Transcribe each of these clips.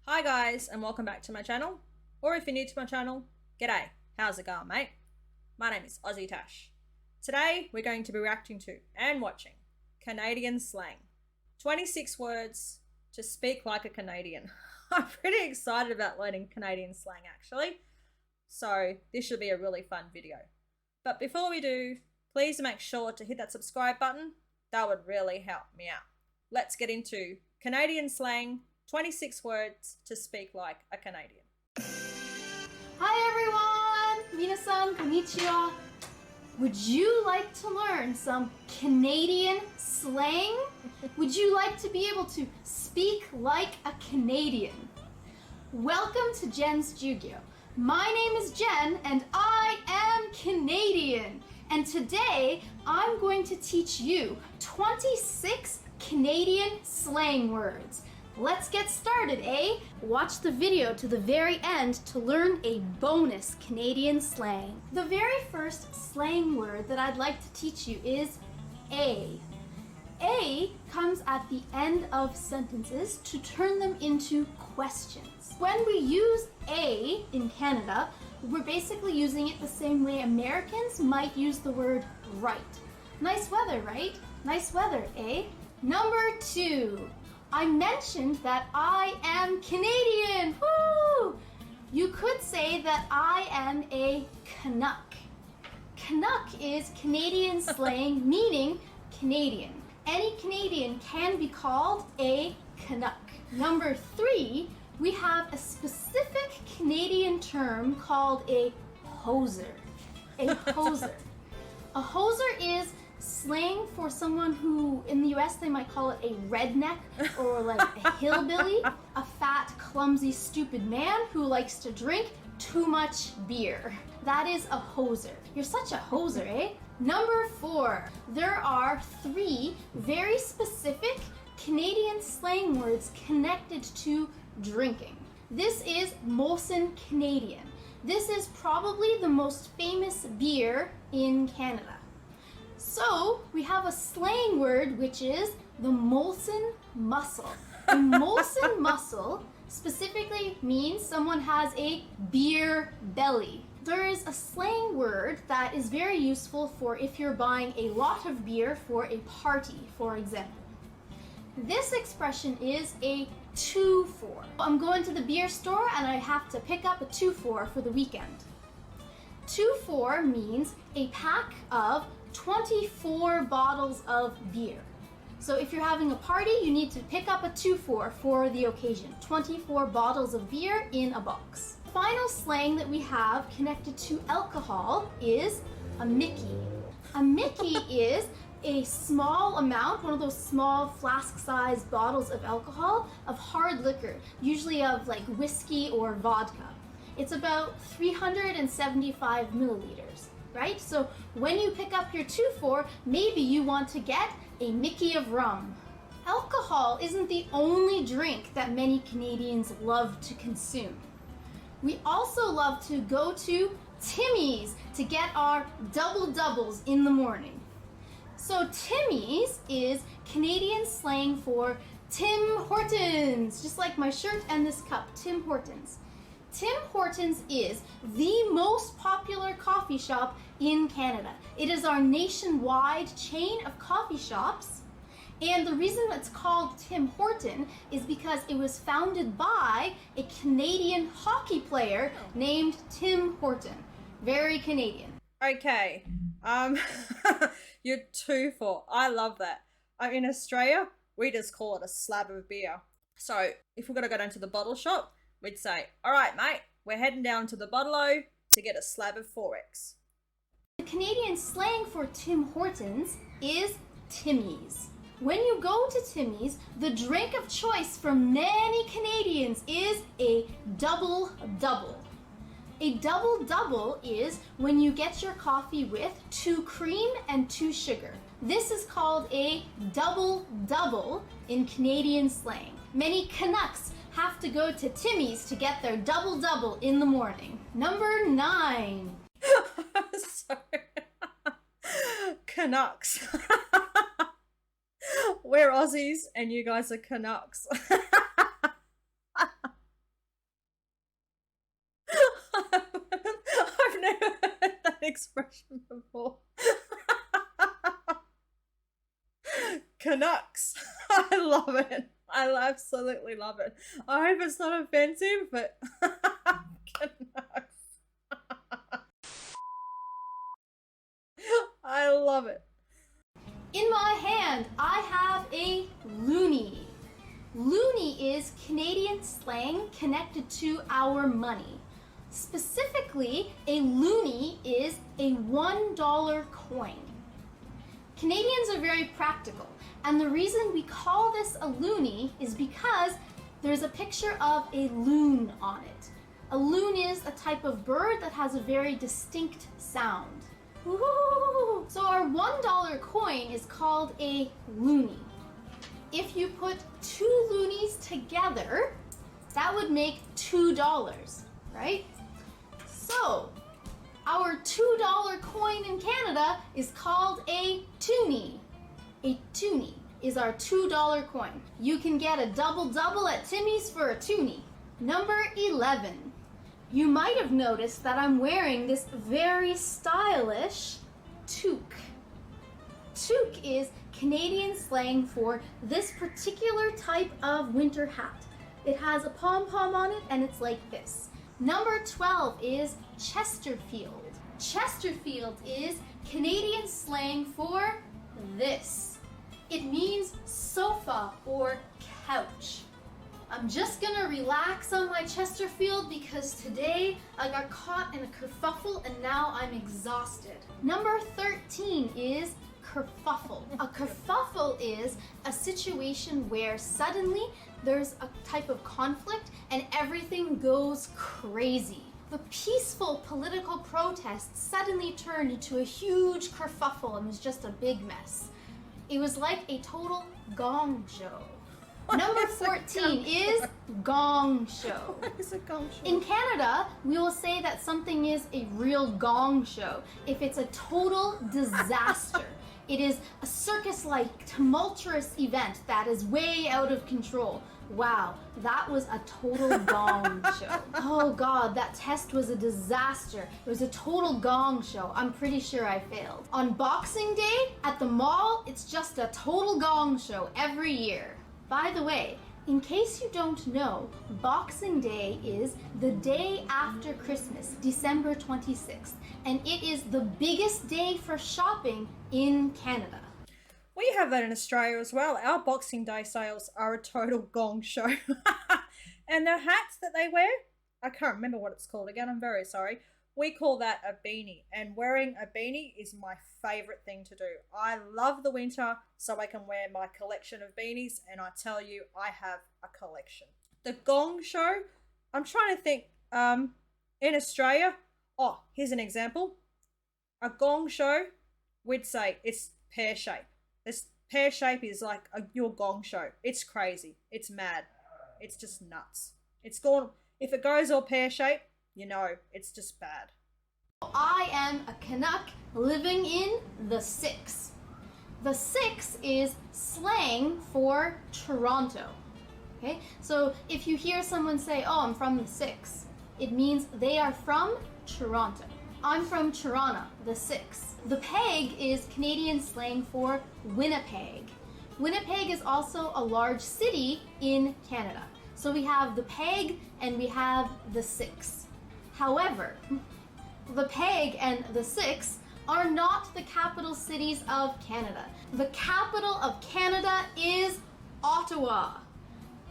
Hi guys, and welcome back to my channel. Or if you're new to my channel, g'day, how's it going, mate? My name is AussieTash. Today we're going to be reacting to and watching Canadian slang. 26 words to speak like a Canadian. I'm pretty excited about learning Canadian slang actually, so this should be a really fun video. But before we do, please make sure to hit that subscribe button. That would really help me out. Let's get into Canadian slang, 26 words to speak like a Canadian. Hi everyone! Minasan, konnichiwa. Would you like to learn some Canadian slang? Would you like to be able to speak like a Canadian? Welcome to Jen's Jugyo. My name is Jen and I am Canadian. And today I'm going to teach you 26 Canadian slang words. Let's get started, eh? Watch the video to the very end to learn a bonus Canadian slang. The very first slang word that I'd like to teach you is A. A comes at the end of sentences to turn them into questions. When we use A in Canada, we're basically using it the same way Americans might use the word right. Nice weather, right? Nice weather, eh? Number 2. I mentioned that I am Canadian. Woo! You could say that I am a Canuck. Canuck is Canadian slang meaning Canadian. Any Canadian can be called a Canuck. Number 3, we have a specific Canadian term called a hoser. A hoser. A hoser is slang for someone who, in the US, they might call it a redneck or like a hillbilly, a fat, clumsy, stupid man who likes to drink too much beer. That is a hoser. You're such a hoser, eh? Number 4, there are 3 very specific Canadian slang words connected to drinking. This is Molson Canadian. This is probably the most famous beer in Canada. So we have a slang word which is the Molson muscle. A Molson muscle specifically means someone has a beer belly. There is a slang word that is very useful for if you're buying a lot of beer for a party, for example. This expression is a 2-for. I'm going to the beer store and I have to pick up a 2-for for the weekend. 2-for means a pack of 24 bottles of beer. So if you're having a party, you need to pick up a 2-for for the occasion. 24 bottles of beer in a box. The final slang that we have connected to alcohol is a Mickey. A Mickey is a small amount, one of those small flask-sized bottles of alcohol, of hard liquor, usually of like whiskey or vodka. It's about 375 milliliters. Right? So when you pick up your 2-for, maybe you want to get a Mickey of rum. Alcohol isn't the only drink that many Canadians love to consume. We also love to go to Timmy's to get our double-doubles in the morning. So Timmy's is Canadian slang for Tim Hortons, just like my shirt and this cup, Tim Hortons. Tim Hortons is the most popular coffee shop in Canada. It is our nationwide chain of coffee shops. And the reason it's called Tim Horton is because it was founded by a Canadian hockey player named Tim Horton. Very Canadian. Okay, you're 2-for. I love that. In Australia, we just call it a slab of beer. So if we're gonna go down to the bottle shop, we'd say, all right, mate, we're heading down to the bottle-o to get a slab of 4X. The Canadian slang for Tim Hortons is Timmy's. When you go to Timmy's, the drink of choice for many Canadians is a double-double. A double-double is when you get your coffee with 2 cream and 2 sugar. This is called a double-double in Canadian slang. Many Canucks have to go to Timmy's to get their double-double in the morning. Number 9. Sorry. Canucks. We're Aussies and you guys are Canucks. expression before. Canucks. I love it. I absolutely love it. I hope it's not offensive, but Canucks. I love it. In my hand, I have a loonie. Loonie is Canadian slang connected to our money. Specifically, a loonie is a $1 coin. Canadians are very practical, and the reason we call this a loonie is because there's a picture of a loon on it. A loon is a type of bird that has a very distinct sound. Woo-hoo! So our $1 coin is called a loonie. If you put two loonies together, that would make $2, right? So our $2 coin in Canada is called a toonie. A toonie is our $2 coin. You can get a double-double at Timmy's for a toonie. Number 11. You might have noticed that I'm wearing this very stylish toque. Toque is Canadian slang for this particular type of winter hat. It has a pom-pom on it and it's like this. Number 12 is Chesterfield. Chesterfield is Canadian slang for this. It means sofa or couch. I'm just gonna relax on my Chesterfield because today I got caught in a kerfuffle and now I'm exhausted. Number 13 is kerfuffle. A kerfuffle is a situation where suddenly there's a type of conflict and everything goes crazy. The peaceful political protest suddenly turned into a huge kerfuffle and was just a big mess. It was like a total gong show. Number 14 is gong show. What is a gong show? In Canada, we will say that something is a real gong show if it's a total disaster. It is a circus-like tumultuous event that is way out of control. Wow, that was a total gong show. Oh God, that test was a disaster. It was a total gong show. I'm pretty sure I failed. On Boxing Day at the mall, it's just a total gong show every year. By the way, in case you don't know, Boxing Day is the day after Christmas, December 26th, and it is the biggest day for shopping in Canada. We have that in Australia as well. Our Boxing Day sales are a total gong show. And the hats that they wear, I can't remember what it's called again, I'm very sorry. We call that a beanie, and wearing a beanie is my favourite thing to do. I love the winter, so I can wear my collection of beanies, and I tell you, I have a collection. The gong show, I'm trying to think, in Australia, oh, here's an example. A gong show, we'd say it's pear-shaped. This pear shape is like your gong show. It's crazy. It's mad. It's just nuts. It's gone. If it goes all pear shaped, you know, it's just bad. I am a Canuck living in the 6. The 6 is slang for Toronto. Okay, so if you hear someone say, oh, I'm from the 6, it means they are from Toronto. I'm from Toronto, the 6. The peg is Canadian slang for Winnipeg. Winnipeg is also a large city in Canada. So we have the peg and we have the 6. However, the peg and the 6 are not the capital cities of Canada. The capital of Canada is Ottawa.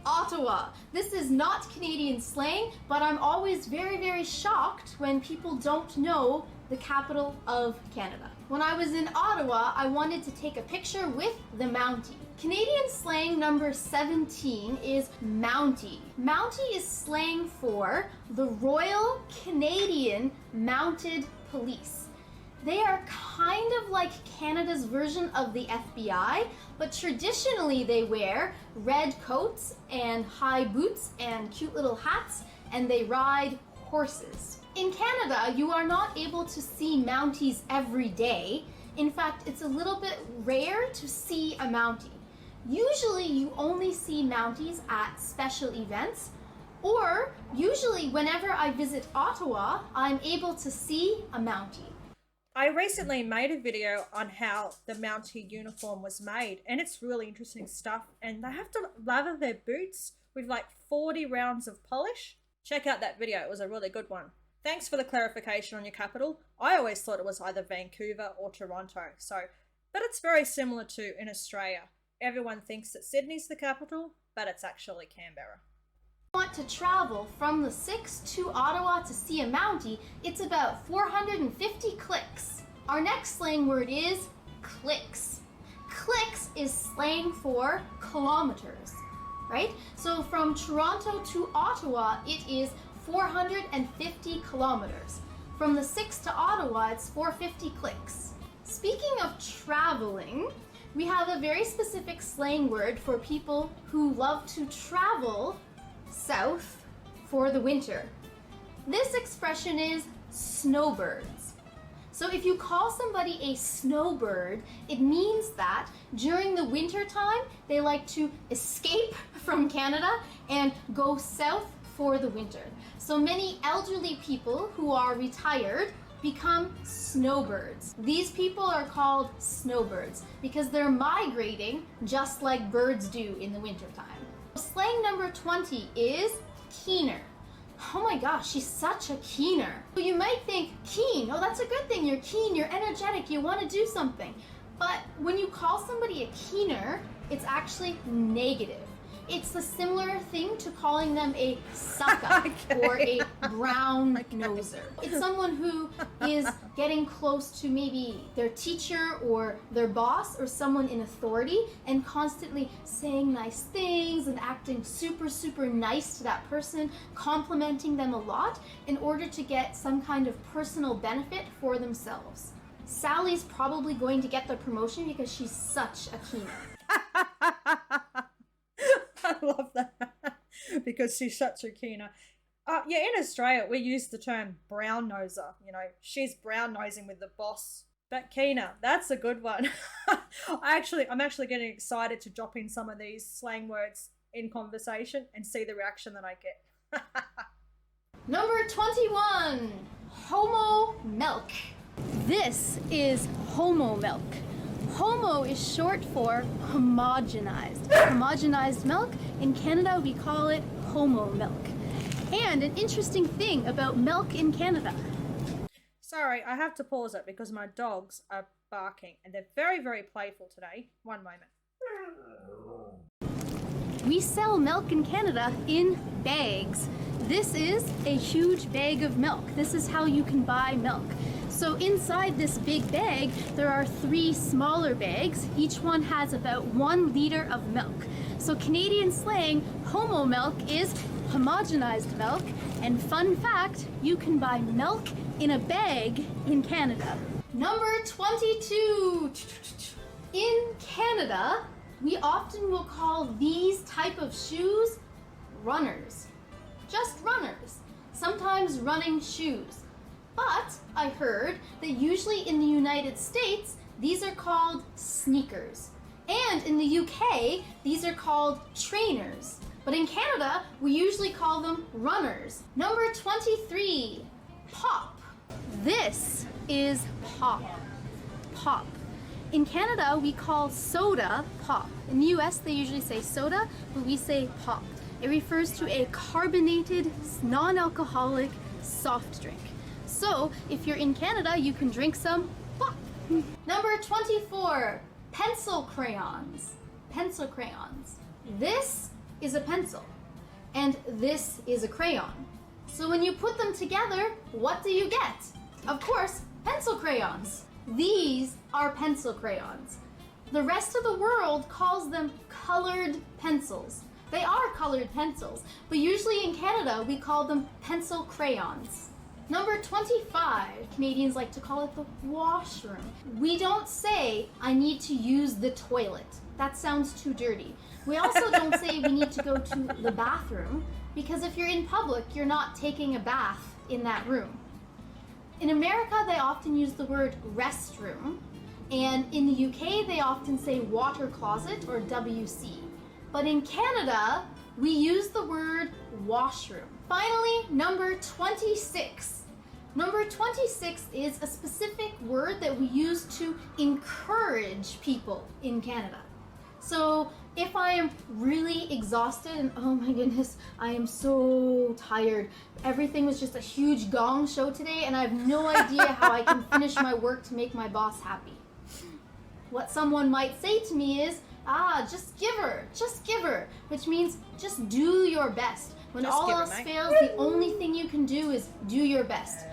Ottawa. This is not Canadian slang, but I'm always very, very shocked when people don't know the capital of Canada. When I was in Ottawa, I wanted to take a picture with the Mountie. Canadian slang number 17 is Mountie. Mountie is slang for the Royal Canadian Mounted Police. They are kind of like Canada's version of the FBI, but traditionally they wear red coats and high boots and cute little hats, and they ride horses. In Canada, you are not able to see Mounties every day. In fact, it's a little bit rare to see a Mountie. Usually you only see Mounties at special events, or usually whenever I visit Ottawa, I'm able to see a Mountie. I recently made a video on how the Mountie uniform was made, and it's really interesting stuff. And they have to lather their boots with like 40 rounds of polish. Check out that video, it was a really good one. Thanks for the clarification on your capital. I always thought it was either Vancouver or Toronto, but it's very similar to in Australia. Everyone thinks that Sydney's the capital, but it's actually Canberra. Want to travel from the 6 to Ottawa to see a Mountie, it's about 450 clicks. Our next slang word is clicks. Clicks is slang for kilometers, right? So from Toronto to Ottawa, it is 450 kilometers. From the 6 to Ottawa, it's 450 clicks. Speaking of traveling, we have a very specific slang word for people who love to travel south for the winter. This expression is snowbirds. So if you call somebody a snowbird, it means that during the winter time, they like to escape from Canada and go south for the winter. So many elderly people who are retired become snowbirds. These people are called snowbirds because they're migrating just like birds do in the wintertime. Slang number 20 is keener. Oh my gosh, she's such a keener. You might think keen, oh that's a good thing, you're keen, you're energetic, you want to do something. But when you call somebody a keener, it's actually negative. It's a similar thing to calling them a sucker or a brown noser. It's someone who is getting close to maybe their teacher or their boss or someone in authority and constantly saying nice things and acting super, super nice to that person, complimenting them a lot in order to get some kind of personal benefit for themselves. Sally's probably going to get the promotion because she's such a keener. I love that because she's such a keener. Yeah, in Australia we use the term brown noser. You know, she's brown nosing with the boss. But keener, that's a good one. I'm actually getting excited to drop in some of these slang words in conversation and see the reaction that I get. Number 21, homo milk. This is homo milk. Homo is short for homogenized. Homogenized milk, in Canada we call it homo milk. And an interesting thing about milk in Canada. Sorry, I have to pause it because my dogs are barking and they're very, very playful today. One moment. We sell milk in Canada in bags. This is a huge bag of milk. This is how you can buy milk. So inside this big bag, there are 3 smaller bags. Each one has about 1 liter of milk. So Canadian slang, homo milk is homogenized milk. And fun fact, you can buy milk in a bag in Canada. Number 22. In Canada, we often will call these type of shoes runners. Just runners. Sometimes running shoes. But I heard that usually in the United States, these are called sneakers. And in the UK, these are called trainers. But in Canada, we usually call them runners. Number 23, pop. This is pop. Pop. In Canada, we call soda pop. In the US, they usually say soda, but we say pop. It refers to a carbonated, non-alcoholic soft drink. So, if you're in Canada, you can drink some pop. Number 24, pencil crayons. Pencil crayons. This is a pencil, and this is a crayon. So when you put them together, what do you get? Of course, pencil crayons. These are pencil crayons. The rest of the world calls them colored pencils. They are colored pencils, but usually in Canada, we call them pencil crayons. Number 25, Canadians like to call it the washroom. We don't say, I need to use the toilet. That sounds too dirty. We also don't say we need to go to the bathroom, because if you're in public, you're not taking a bath in that room. In America, they often use the word restroom, and in the UK, they often say water closet or WC. But in Canada, we use the word washroom. Finally, number 26. Number 26 is a specific word that we use to encourage people in Canada. So if I am really exhausted and oh my goodness, I am so tired. Everything was just a huge gong show today and I have no idea how I can finish my work to make my boss happy. What someone might say to me is, just give her, which means just do your best. When all else fails, the only thing you can do is do your best.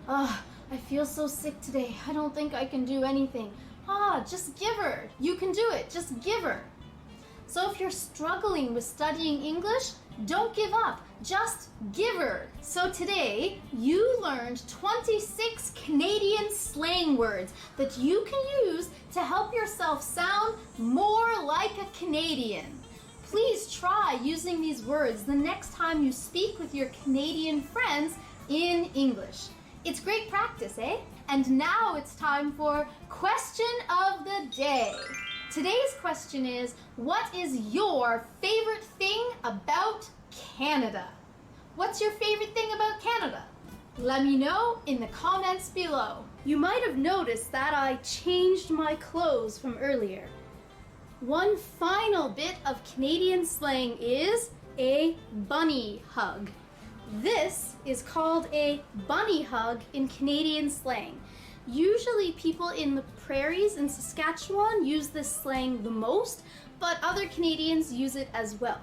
I feel so sick today. I don't think I can do anything. Just give her. You can do it. Just give her. So if you're struggling with studying English, don't give up. Just give her. So today, you learned 26 Canadian slang words that you can use to help yourself sound more like a Canadian. Please try using these words the next time you speak with your Canadian friends in English. It's great practice, eh? And now it's time for question of the day. Today's question is, what is your favorite thing about Canada? What's your favorite thing about Canada? Let me know in the comments below. You might have noticed that I changed my clothes from earlier. One final bit of Canadian slang is a bunny hug. This is called a bunny hug in Canadian slang. Usually people in the prairies in Saskatchewan use this slang the most, but other Canadians use it as well.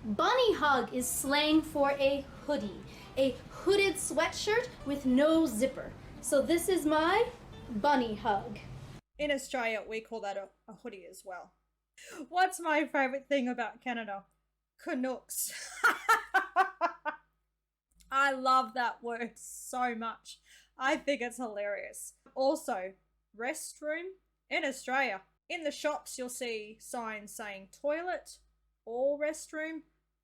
Bunny hug is slang for a hoodie, a hooded sweatshirt with no zipper. So this is my bunny hug. In Australia, we call that a hoodie as well. What's my favorite thing about Canada? Canucks. I love that word so much. I think it's hilarious. Also, restroom in Australia. In the shops, you'll see signs saying toilet or restroom,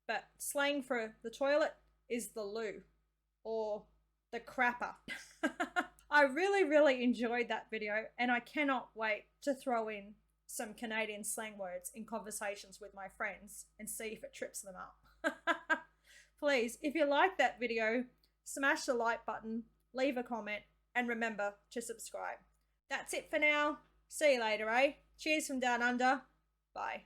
but slang for the toilet is the loo or the crapper. I really enjoyed that video and I cannot wait to throw in some Canadian slang words in conversations with my friends and see if it trips them up. Please, if you like that video, smash the like button, leave a comment, and remember to subscribe. That's it for now. See you later, eh? Cheers from down under. Bye.